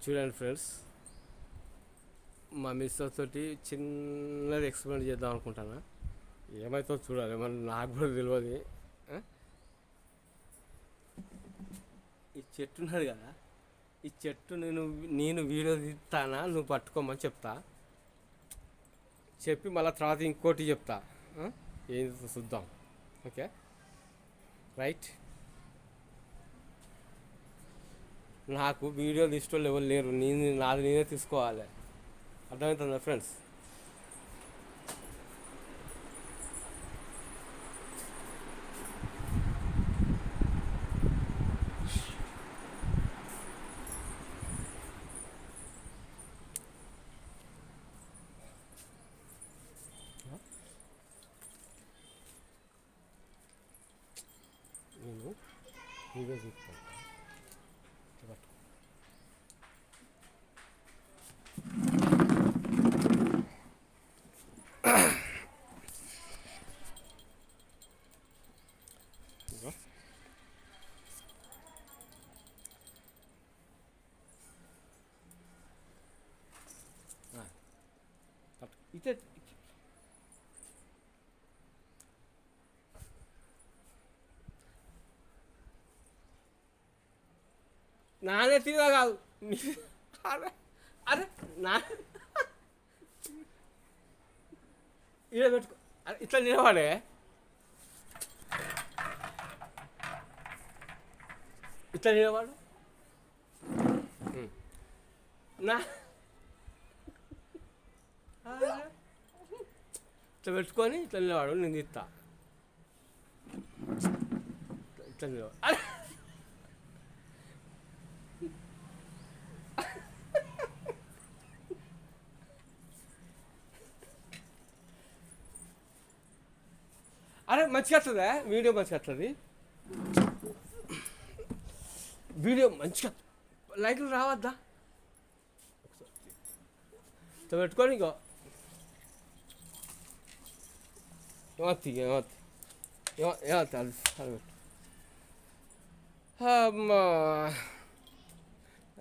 చూడండి ఫ్రెండ్స్, మా మిస్సెస్ తోటి చిన్నది ఎక్స్పెరిమెంట్ చేద్దాం అనుకుంటాను. ఏమవుతుందో చూడాలి, మరి నాకు కూడా తెలియదు. ఆ? ఈ చెట్టు ఉన్నది కదా, ఈ చెట్టు నేను వీడియో తీస్తానా, నువ్వు పట్టుకోమని చెప్తా. చెప్పి మళ్ళీ తర్వాత ఇంకోటి చెప్తా. ఏం చూద్దాం. Okay, right. నాకు వీడియో తీసుకోవాలి ఎవరు లేరు, నాది నేనే తీసుకోవాలి. అర్థమవుతుందా ఫ్రెండ్స్? నేను వీడియో తీస్తాను. ఇదే నానే తీరా కాదు. అరే అరే నా ఇదే పెట్టుకో. అరే ఇట్లా నిలబడే, ఇట్లా నిలబడు. నా ఇట్లా పెట్టుకొని ఇట్లా నిలబడు, నేను తీస్తా. ఇట్లా నిలబడు. అరే మంచిగా వస్తుందా వీడియో? మంచిగా వస్తుంది వీడియో, మంచిగా లైక్లు రావద్దా? ఇట్లా పెట్టుకొని ఇంకో ఏమవుతుంది ఏమవుతుంది అది పెట్టు. అమ్మా,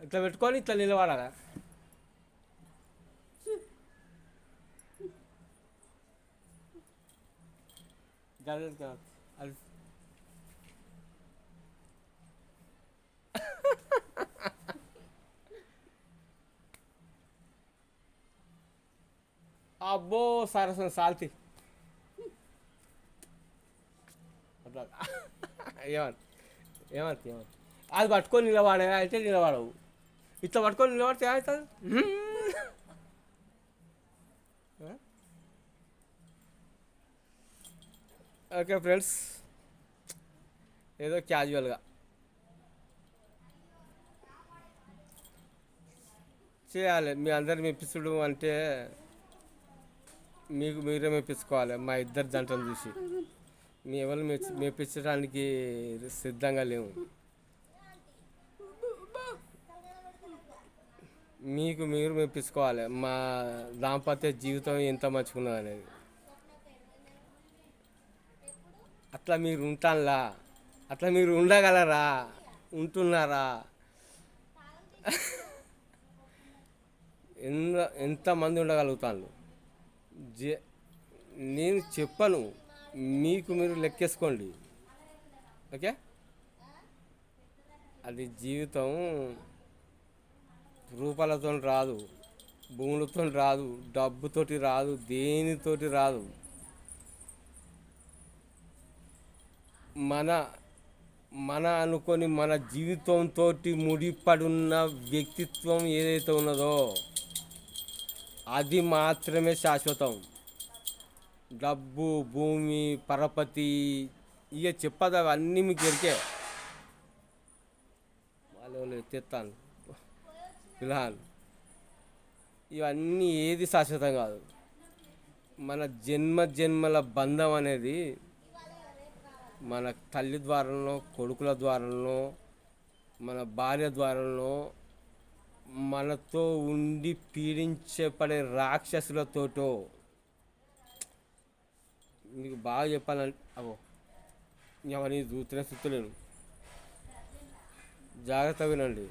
ఇట్లా పెట్టుకొని ఇట్లా నిలబడాలా? అది అబ్బో సరసం సాల్తీ ఏమంత అది పట్టుకొని నిలబడే అయితే నిలబడవు. ఇట్లా పట్టుకొని నిలబడితే ఏమవుతుంది? ఓకే ఫ్రెండ్స్, ఏదో క్యాజువల్గా చేయాలి. మీ అందరు మెప్పించడం అంటే మీకు మీరే మెప్పించుకోవాలి. మా ఇద్దరు జంటను చూసి మీ ఎవరు మెప్పించడానికి సిద్ధంగా లేవు. మీకు మీరు మెప్పించుకోవాలి మా దాంపత్య జీవితం ఎంత మంచుకున్నది అనేది. అట్లా మీరు ఉంటానులా, అట్లా మీరు ఉండగలరా? ఉంటున్నారా? ఎంతమంది ఉండగలుగుతాను? నేను చెప్పను, మీకు మీరు లెక్కేసుకోండి. ఓకే, అది జీవితం రూపాలతో రాదు, భూములతో రాదు, డబ్బుతోటి రాదు, దేనితోటి రాదు. మన అనుకొని మన జీవితంతో ముడిపడున్న వ్యక్తిత్వం ఏదైతే ఉన్నదో అది మాత్రమే శాశ్వతం. డబ్బు, భూమి, పరపతి ఇక చెప్పదు, అవన్నీ మీకు ఎరికే. వాళ్ళు తెస్తాను పిల్లలు, ఇవన్నీ ఏది శాశ్వతం కాదు. మన జన్మల బంధం అనేది మన తల్లి ద్వారానో, కొడుకుల ద్వారానో, మన భార్య ద్వారానో, మనతో ఉండి పీడించబడే రాక్షసులతోటో. మీకు బాగా చెప్పాలంటే ఎవరిని చూస్తూనే సుత్తలేను. జాగ్రత్తగా వినండి.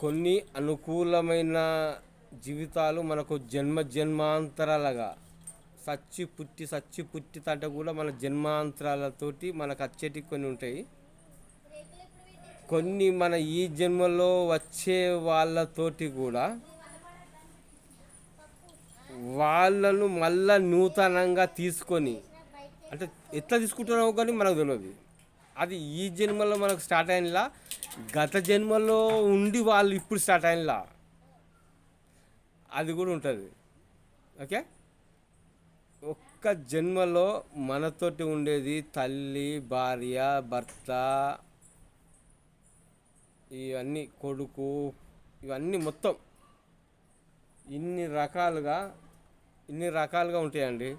కొన్ని అనుకూలమైన జీవితాలు మనకు జన్మాంతరాలుగా సచ్చి పుట్టి తంట కూడా మన జన్మాంతరాలతోటి మనకు వచ్చేటి కొన్ని ఉంటాయి. కొన్ని మన ఈ జన్మలో వచ్చే వాళ్ళతోటి కూడా వాళ్ళను మళ్ళా నూతనంగా తీసుకొని, అంటే ఎట్లా తీసుకుంటున్నావు కానీ మనకు తెలియదు. అది ఈ జన్మలో మనకు స్టార్ట్ అయినలా, గత జన్మలో ఉండి వాళ్ళు ఇప్పుడు స్టార్ట్ అయినలా, అది కూడా ఉంటుంది. ఓకే, ఒక్క జన్మలో మనతోటి ఉండేది తల్లి, భార్య, భర్త, ఇవన్నీ కొడుకు, ఇవన్నీ మొత్తం ఇన్ని రకాలుగా ఉంటాయండి.